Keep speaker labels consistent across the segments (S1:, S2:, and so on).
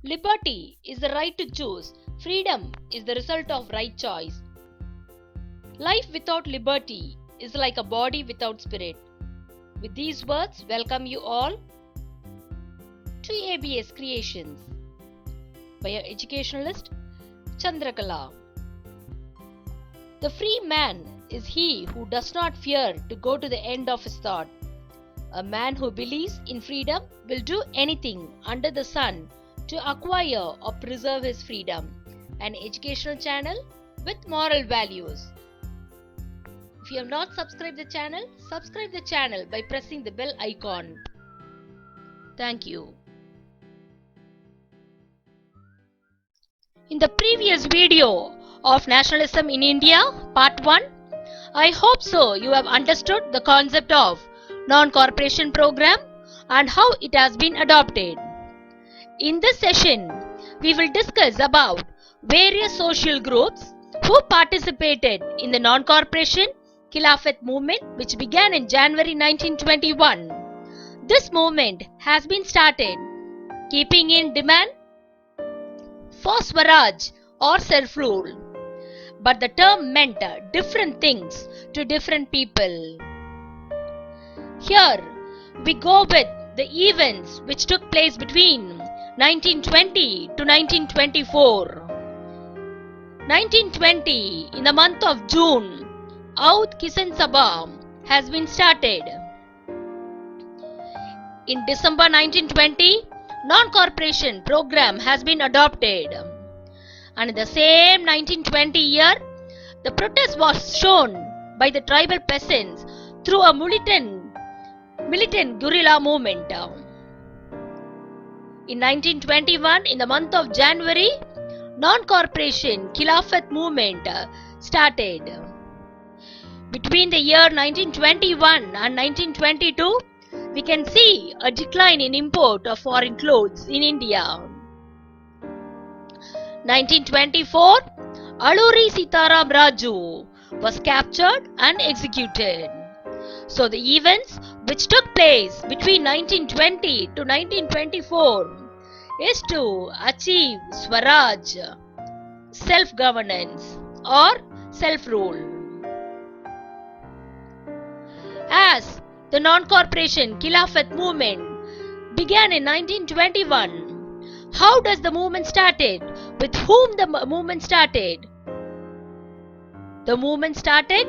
S1: Liberty is the right to choose. Freedom is the result of right choice. Life without liberty is like a body without spirit. With these words, welcome you all to ABS Creations by your educationalist Chandrakala. The free man is he who does not fear to go to the end of his thought. A man who believes in freedom will do anything under the sun to acquire or preserve his freedom. An educational channel with moral values. If you have not subscribed the channel, subscribe the channel by pressing the bell icon. Thank you. In the previous video of Nationalism in India, Part 1, I hope so you have understood the concept of non-corporation program and how it has been adopted. In this session, we will discuss about various social groups who participated in the non-corporation Khilafat movement which began in January 1921. This movement has been started keeping in demand for Swaraj or self-rule, but the term meant different things to different people. Here we go with the events which took place between 1920 to 1924. 1920, in the month of June, Aud Kisan Sabha has been started. In December 1920, non-corporation program has been adopted. And in the same 1920 year, the protest was shown by the tribal peasants through a militant guerrilla movement. In 1921, in the month of January, non-corporation Khilafat movement started. Between the year 1921 and 1922, we can see a decline in import of foreign clothes in India. 1924, Alluri Sitaram Raju was captured and executed. So the events which took place between 1920 to 1924 is to achieve Swaraj, self-governance or self-rule. As the non-corporation Khilafat movement began in 1921, how does the movement started? With whom the movement started? The movement started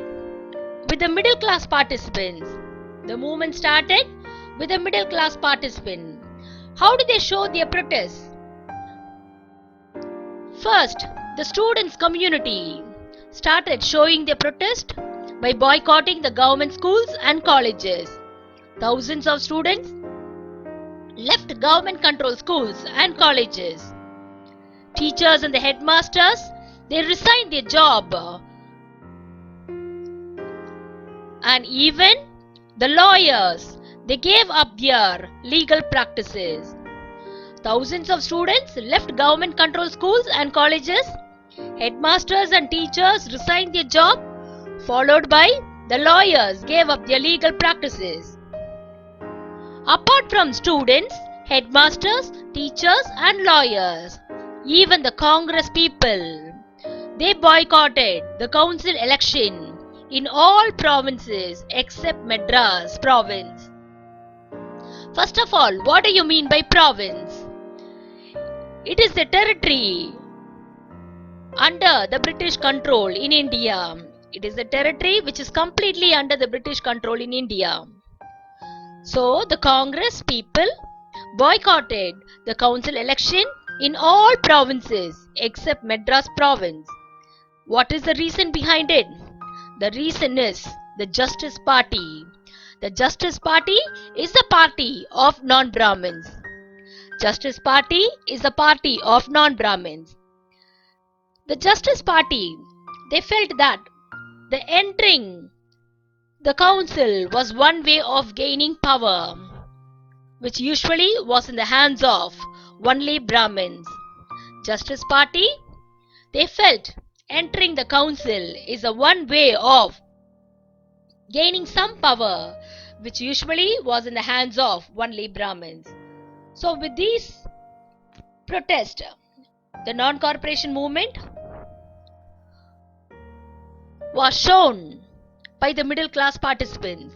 S1: with the middle class participants. The movement started with the middle class participant. How did they show their protest? First, the students' community started showing their protest by boycotting the government schools and colleges. Thousands of students left government-controlled schools and colleges. Teachers and the headmasters, they resigned their job. And even the lawyers, they gave up their legal practices. Thousands of students left government-controlled schools and colleges. Headmasters and teachers resigned their job, followed by the lawyers gave up their legal practices. Apart from students, headmasters, teachers and lawyers, even the Congress people, they boycotted the council election in all provinces except Madras province. First of all, what do you mean by province? It is the territory under the British control in India. It is the territory which is completely under the British control in India. So, the Congress people boycotted the council election in all provinces except Madras province. What is the reason behind it? The reason is the Justice Party. The Justice Party is the party of non-Brahmins. Justice Party is the party of non-Brahmins. The Justice Party, they felt that the entering the council was one way of gaining power, which usually was in the hands of only Brahmins. Justice Party, they felt entering the council is a one way of gaining some power, which usually was in the hands of only Brahmins. So with these protest, the non-cooperation movement was shown by the middle class participants.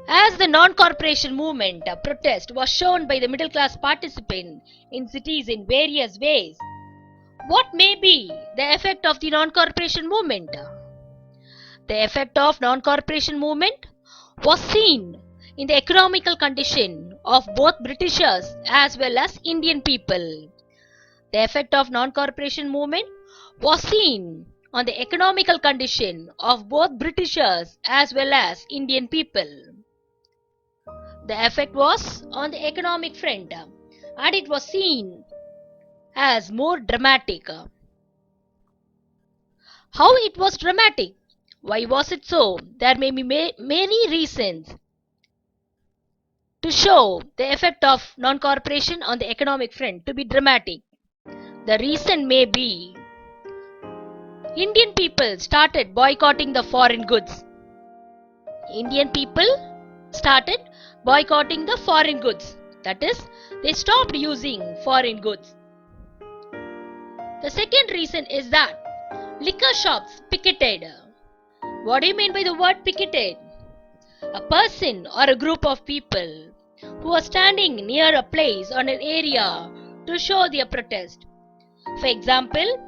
S1: As the non-cooperation movement protest was shown by the middle class participants in cities in various ways, what may be the effect of the non-cooperation movement? The effect of non-cooperation movement was seen in the economical condition of both Britishers as well as Indian people. The effect of non-cooperation movement was seen on the economical condition of both Britishers as well as Indian people. The effect was on the economic front, and it was seen as more dramatic. How it was dramatic? Why was it so? There may be many reasons to show the effect of non-cooperation on the economic front to be dramatic. The reason may be Indian people started boycotting the foreign goods. Indian people started boycotting the foreign goods. That is, they stopped using foreign goods. The second reason is that liquor shops picketed. What do you mean by the word picketed? A person or a group of people who are standing near a place or an area to show their protest. For example,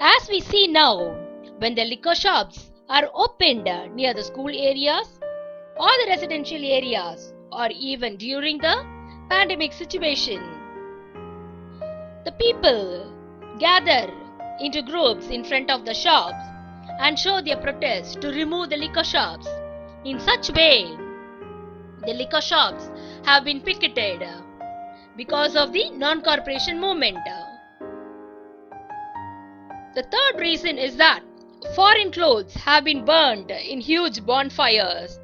S1: as we see now, when the liquor shops are opened near the school areas or the residential areas, or even during the pandemic situation, the people gather into groups in front of the shops and show their protest to remove the liquor shops. In such way, the liquor shops have been picketed because of the non-cooperation movement. The third reason is that foreign clothes have been burned in huge bonfires.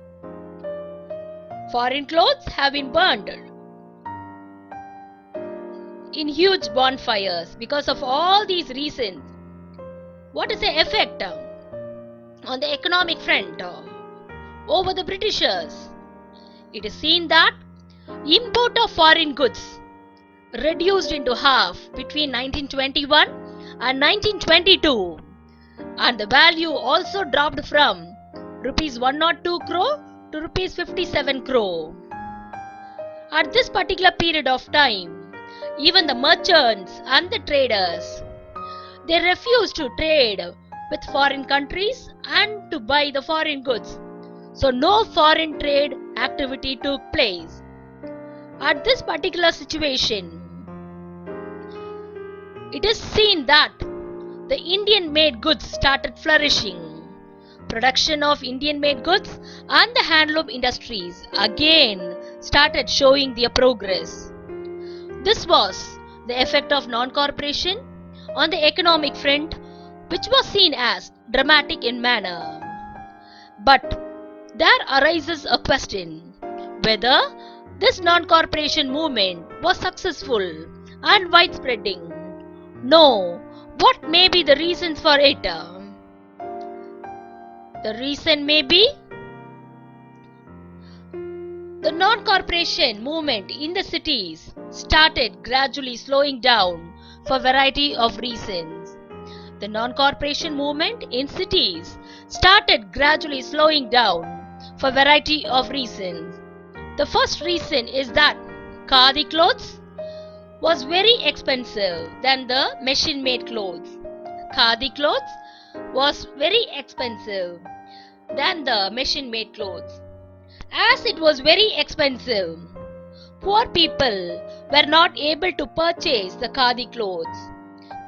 S1: Foreign clothes have been burned in huge bonfires because of all these reasons. What is the effect on the economic front over the Britishers? It is seen that import of foreign goods reduced into half between 1921 and 1922, and the value also dropped from rupees 102 crore to rupees 57 crore. At this particular period of time, even the merchants and the traders, they refused to trade with foreign countries and to buy the foreign goods. So no foreign trade activity took place. At this particular situation, it is seen that the Indian made goods started flourishing. Production of Indian made goods and the handloom industries again started showing their progress. This was the effect of non-cooperation on the economic front, which was seen as dramatic in manner. But there arises a question whether this non-cooperation movement was successful and widespreading. No, what may be the reasons for it? The reason may be the non-cooperation movement in the cities started gradually slowing down for a variety of reasons. The non-cooperation movement in cities started gradually slowing down for a variety of reasons. The first reason is that khadi clothes was very expensive than the machine-made clothes. Khadi clothes was very expensive than the machine-made clothes. As it was very expensive, poor people were not able to purchase the khadi clothes.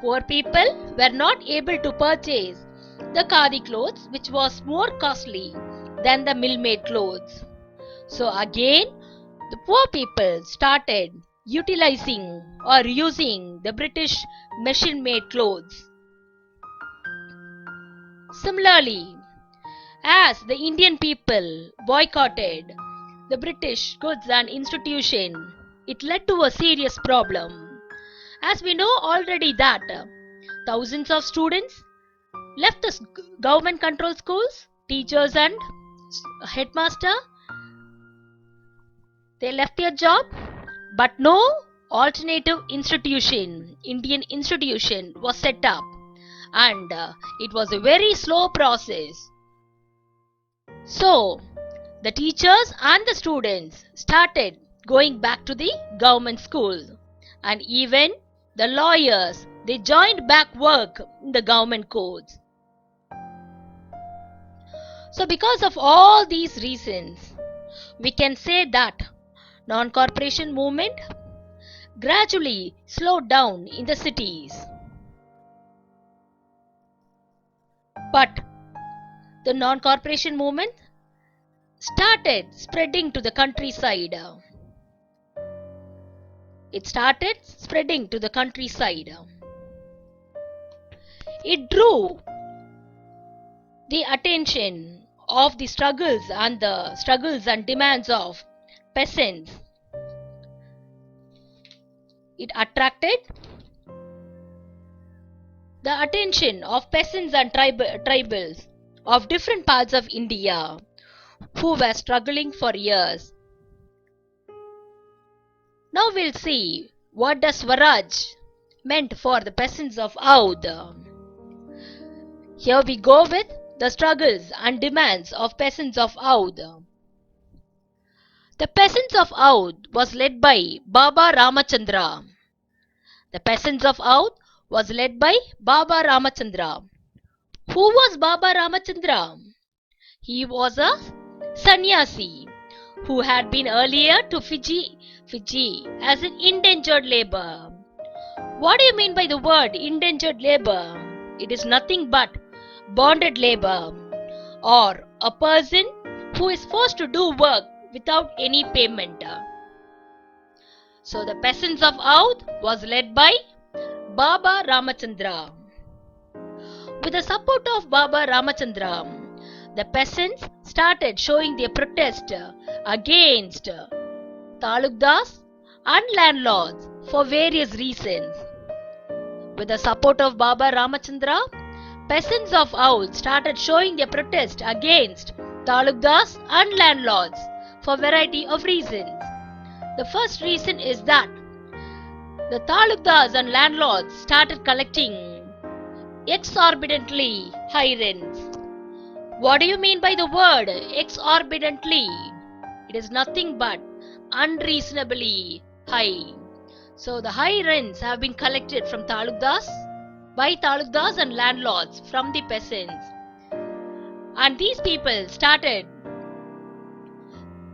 S1: Poor people were not able to purchase the khadi clothes, which was more costly than the mill-made clothes. So again, the poor people started utilizing or using the British machine-made clothes. Similarly, as the Indian people boycotted the British goods and institution, it led to a serious problem. As we know already that thousands of students left the government controlled schools, teachers and headmaster They left their job, but no alternative institution, Indian institution, was set up, and it was a very slow process. So, the teachers and the students started going back to the government school, and even the lawyers, they joined back work in the government courts. So because of all these reasons, we can say that non-corporation movement gradually slowed down in the cities. But the non-corporation movement started spreading to the countryside. It started spreading to the countryside. It drew the attention of the struggles and demands of peasants. It attracted the attention of peasants and tribals of different parts of India who were struggling for years. Now we'll see what does Swaraj meant for the peasants of Oudh. Here we go with the struggles and demands of peasants of Oudh. The peasants of Oudh was led by Baba Ramachandra. The peasants of Oudh was led by Baba Ramachandra. Who was Baba Ramachandra? He was a sannyasi who had been earlier to Fiji as an indentured labor. What do you mean by the word indentured labor? It is nothing but bonded labor, or a person who is forced to do work without any payment. So the peasants of Oudh was led by Baba Ramachandra. With the support of Baba Ramachandra, the peasants started showing their protest against talukdars and landlords for various reasons. With the support of Baba Ramachandra, peasants of Oudh started showing their protest against talukdars and landlords for a variety of reasons. The first reason is that the talukdars and landlords started collecting exorbitantly high rents. What do you mean by the word exorbitantly? It is nothing but unreasonably high. So the high rents have been collected from talukdars, by talukdars and landlords from the peasants. And these people started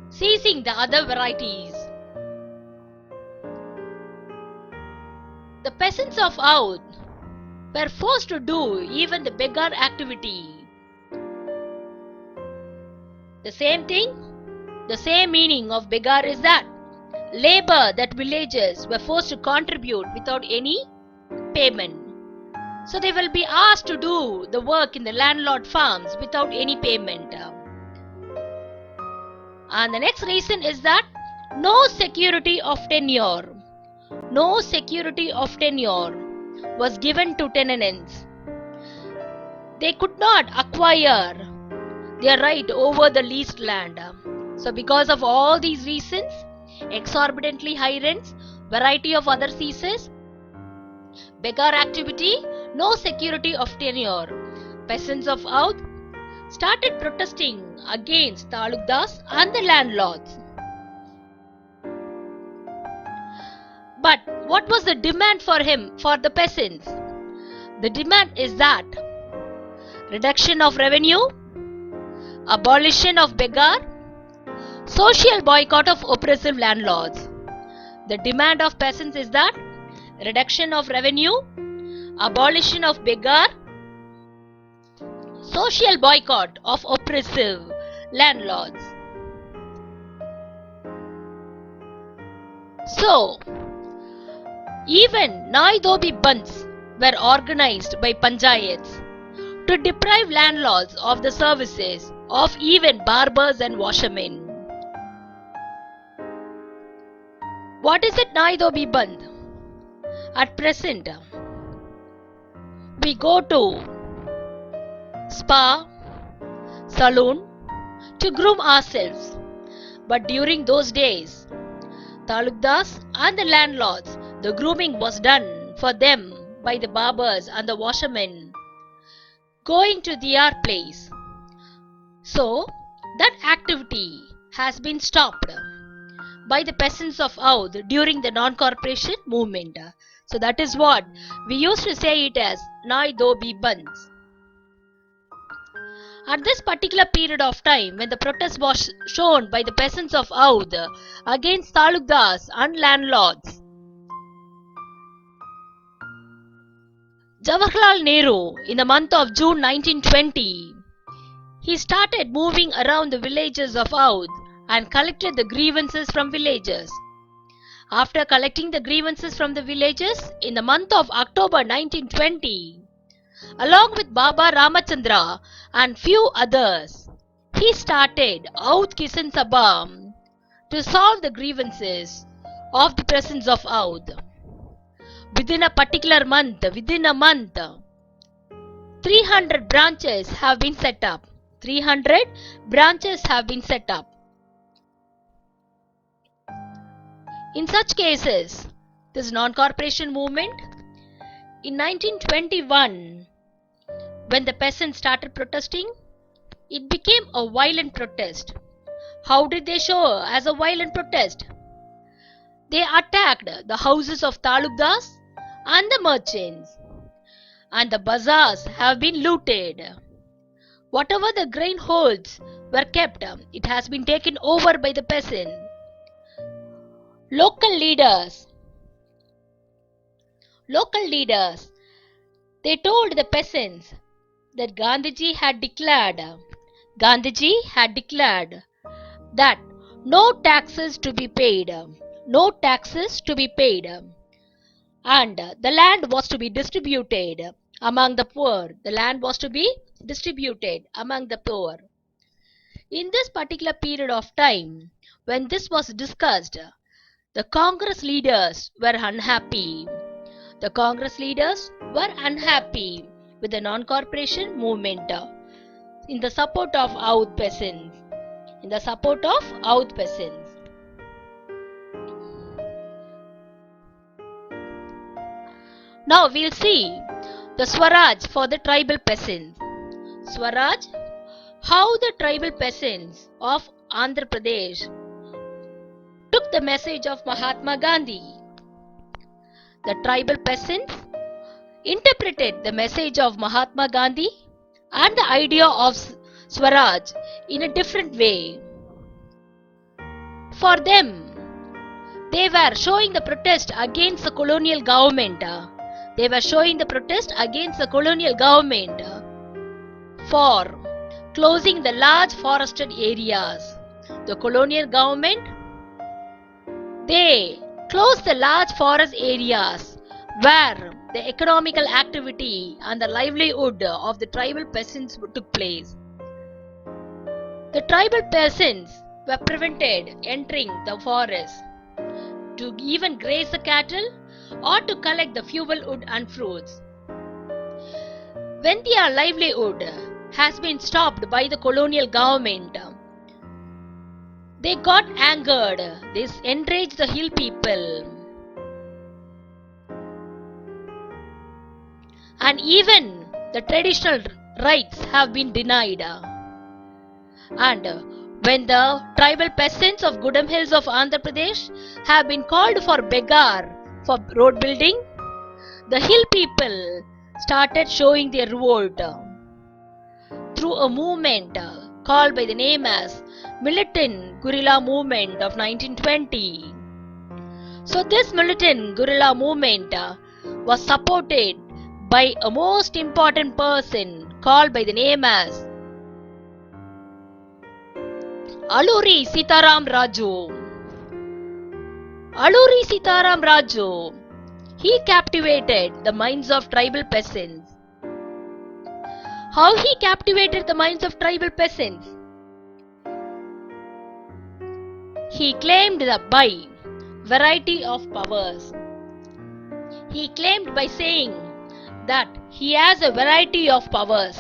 S1: seizing the other varieties. The peasants of Oudh were forced to do even the beggar activity. The same thing, the same meaning of beggar is that labor that villagers were forced to contribute without any payment. So they will be asked to do the work in the landlord farms without any payment. And the next reason is that no security of tenure. No security of tenure was given to tenants. They could not acquire their right over the leased land. So because of all these reasons, exorbitantly high rents, variety of other ceases, beggar activity, no security of tenure, peasants of Oudh started protesting against talukdars and the landlords. But what was the demand for the peasants? The demand is that reduction of revenue, abolition of beggar, social boycott of oppressive landlords. The demand of peasants is that reduction of revenue, abolition of beggar, social boycott of oppressive landlords. So, even Nai-Dhobi Bandhs were organized by panchayats to deprive landlords of the services of even barbers and washermen. What is it Nai-Dhobi Bandh? At present, we go to spa, saloon to groom ourselves, But during those days, Talukdas and the landlords, the grooming was done for them by the barbers and the washermen going to their place. So, that activity has been stopped by the peasants of Oudh during the non-corporation movement. So that is what we used to say it as Nai Dobi Bands. At this particular period of time, when the protest was shown by the peasants of Oudh against Talukdas and landlords, Jawaharlal Nehru, in the month of June 1920, he started moving around the villages of Oudh and collected the grievances from villagers. After collecting the grievances from the villagers in the month of October 1920, along with Baba Ramachandra and few others, he started Oudh Kisan Sabha to solve the grievances of the peasants of Oudh. Within a month, 300 branches have been set up. 300 branches have been set up. In such cases, this non-corporation movement, in 1921, when the peasants started protesting, it became a violent protest. How did they show as a violent protest? They attacked the houses of Talukdas and the merchants, and the bazaars have been looted. Whatever the grain holds were kept, it has been taken over by the peasants. Local leaders, they told the peasants that Gandhiji had declared that no taxes to be paid, and the land was to be distributed among the poor. In this particular period of time, when this was discussed, the Congress leaders were unhappy. The Congress leaders were unhappy with the non-corporation movement in the support of Oudh peasants. Now we'll see the Swaraj for the tribal peasants. Swaraj, how the tribal peasants of Andhra Pradesh took the message of Mahatma Gandhi. The tribal peasants interpreted the message of Mahatma Gandhi and the idea of Swaraj in a different way. For them, they were showing the protest against the colonial government. For closing the large forested areas. The colonial government, they closed the large forest areas where the economical activity and the livelihood of the tribal peasants took place. The tribal peasants were prevented entering the forest to even graze the cattle or to collect the fuel wood and fruits. When their livelihood has been stopped by the colonial government, they got angered. This enraged the hill people. And even the traditional rights have been denied. And when the tribal peasants of Gudam Hills of Andhra Pradesh have been called for begar for road building, the hill people started showing their revolt through a movement called by the name as Militant Guerrilla Movement of 1920. So this militant guerrilla movement was supported by a most important person called by the name as Alluri Sitaram Raju. He captivated the minds of tribal peasants. How he captivated the minds of tribal peasants? He claimed by variety of powers. He claimed by saying that he has a variety of powers.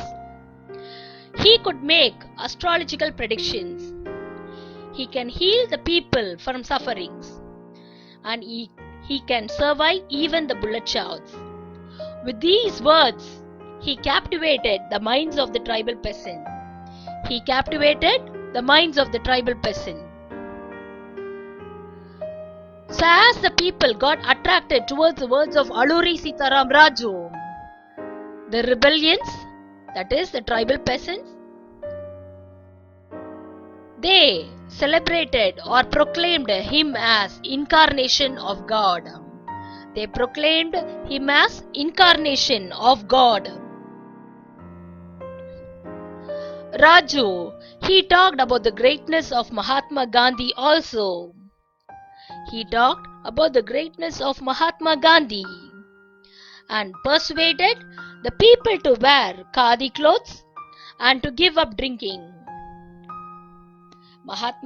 S1: He could make astrological predictions. he can heal the people from sufferings, and he can survive even the bullet shots. With these words, he captivated the minds of the tribal peasant. He captivated the minds of the tribal peasant. So as the people got attracted towards the words of Alluri Sitaram Raju, the rebellions, that is the tribal peasants, they celebrated or proclaimed him as incarnation of God. They proclaimed him as incarnation of God. Raju, he talked about the greatness of Mahatma Gandhi also. He talked about the greatness of Mahatma Gandhi and persuaded the people to wear khadi clothes and to give up drinking.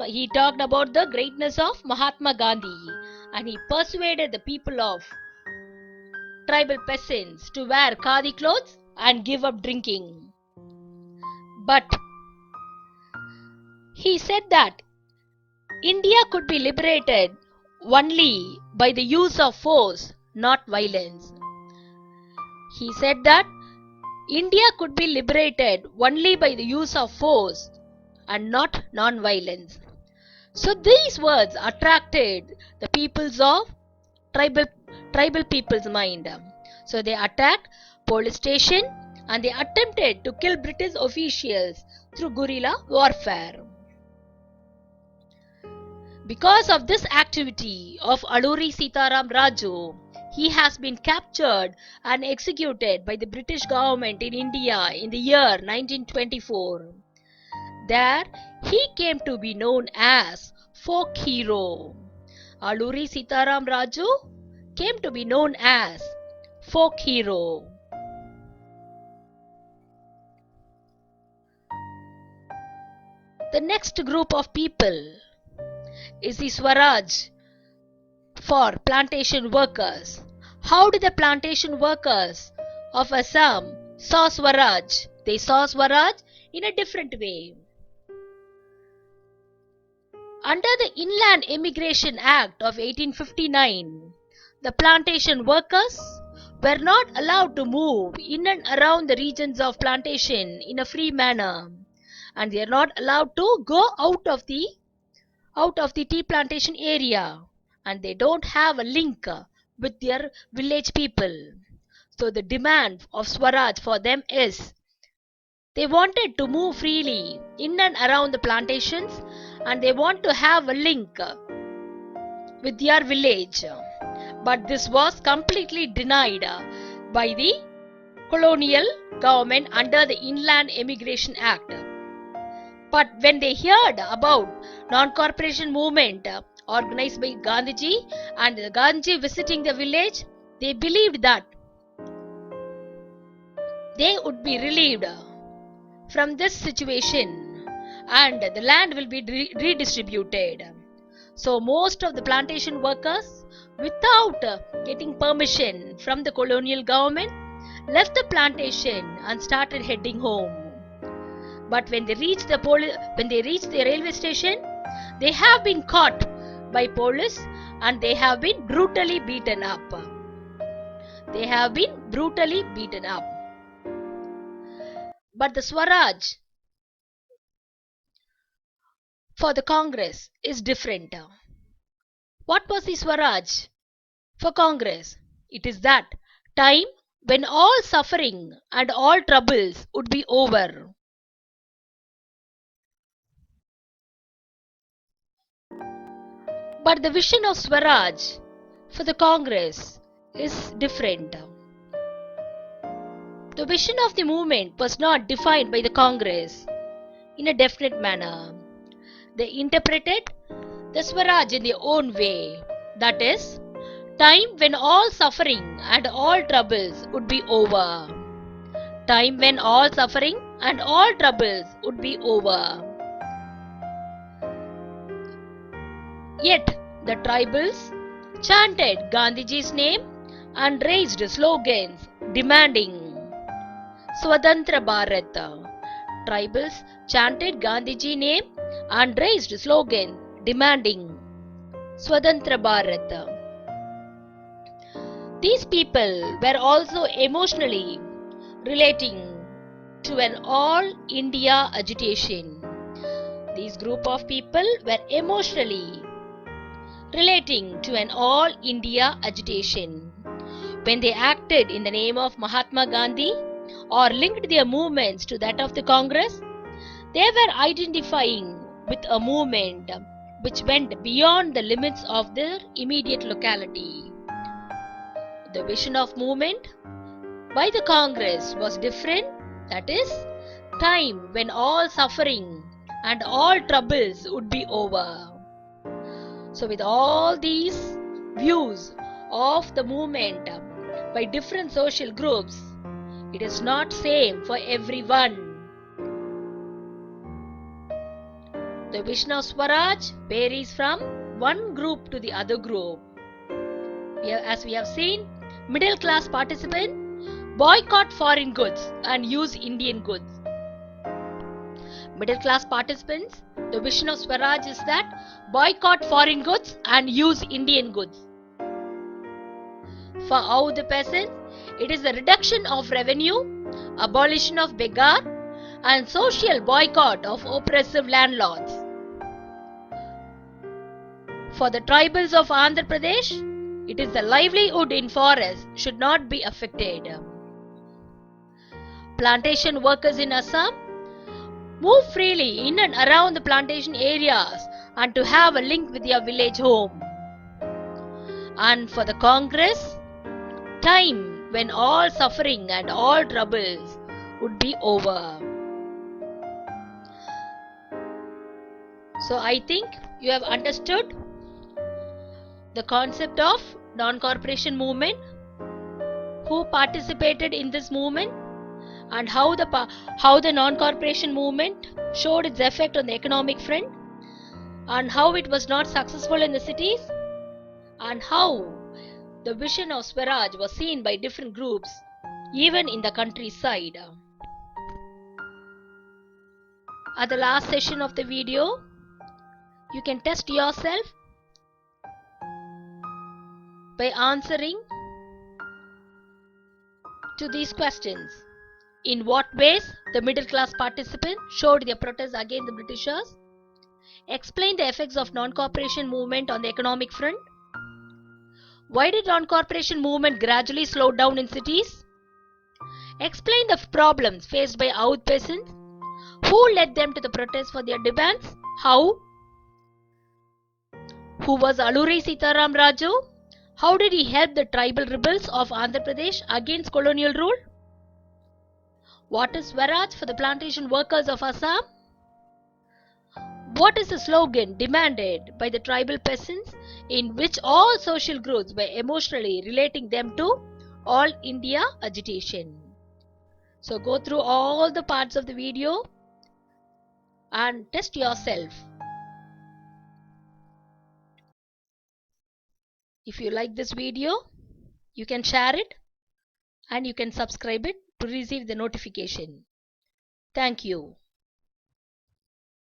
S1: He talked about the greatness of Mahatma Gandhi and he persuaded the people of tribal peasants to wear khadi clothes and give up drinking. But he said that India could be liberated only by the use of force, not violence. He said that India could be liberated only by the use of force and not non-violence. So these words attracted the peoples of tribal people's mind. So they attacked police station and they attempted to kill British officials through guerrilla warfare. Because of this activity of Alluri Sitaram Raju, he has been captured and executed by the British government in India in the year 1924. There, he came to be known as folk hero. Alluri Sitaram Raju came to be known as folk hero. The next group of people is the Swaraj for plantation workers. How did the plantation workers of Assam saw Swaraj? They saw Swaraj in a different way. Under the Inland Immigration Act of 1859, the plantation workers were not allowed to move in and around the regions of plantation in a free manner, and they are not allowed to go out of the tea plantation area, and they don't have a link with their village people. So the demand of Swaraj for them is they wanted to move freely in and around the plantations and they want to have a link with their village. But this was completely denied by the colonial government under the Inland Immigration Act. But when they heard about non-corporation movement organized by Gandhiji and Gandhiji visiting the village, they believed that they would be relieved from this situation and the land will be redistributed. So most of the plantation workers, without getting permission from the colonial government, left the plantation and started heading home. But when they reached the railway station, they have been caught by police and they have been brutally beaten up. They have been brutally beaten up. But the Swaraj for the Congress is different. What was the Swaraj for Congress? It is that time when all suffering and all troubles would be over. But the vision of Swaraj for the Congress is different. The vision of the movement was not defined by the Congress in a definite manner. They interpreted the Swaraj in their own way, that is, time when all suffering and all troubles would be over. Time when all suffering and all troubles would be over. Yet the tribals chanted Gandhiji's name and raised slogans demanding Swatantra Bharat. Tribals chanted Gandhiji's name and raised slogan demanding Swatantra Bharat. These people were also emotionally relating to an all India agitation. These group of people were emotionally relating to an all India agitation. When they acted in the name of Mahatma Gandhi or linked their movements to that of the Congress, they were identifying with a movement which went beyond the limits of their immediate locality. The vision of movement by the Congress was different, that is, time when all suffering and all troubles would be over. So with all these views of the movement by different social groups, it is not same for everyone. The vision of Swaraj varies from one group to the other group. As we have seen, middle class participants boycott foreign goods and use Indian goods. Middle class participants, the vision of Swaraj is that boycott foreign goods and use Indian goods. For how the peasants, it is the reduction of revenue, abolition of begar, and social boycott of oppressive landlords. For the tribals of Andhra Pradesh, it is the livelihood in forests should not be affected. Plantation workers in Assam move freely in and around the plantation areas and to have a link with their village home. And for the Congress, time when all suffering and all troubles would be over. So I think you have understood the concept of non-corporation movement, who participated in this movement, and how the non-corporation movement showed its effect on the economic front, and how it was not successful in the cities, and how the vision of Swaraj was seen by different groups even in the countryside. At the last session of the video, you can test yourself by answering to these questions. In what ways the middle class participants showed their protest against the Britishers? Explain the effects of non-corporation movement on the economic front. Why did non-corporation movement gradually slow down in cities? Explain the problems faced by Oudh peasants. Who led them to the protest for their demands? How? Who was Alluri Sitaram Raju? How did he help the tribal rebels of Andhra Pradesh against colonial rule? What is Swaraj for the plantation workers of Assam? What is the slogan demanded by the tribal peasants in which all social groups were emotionally relating them to all India agitation? So go through all the parts of the video and test yourself. If you like this video, you can share it and you can subscribe it to receive the notification. Thank you.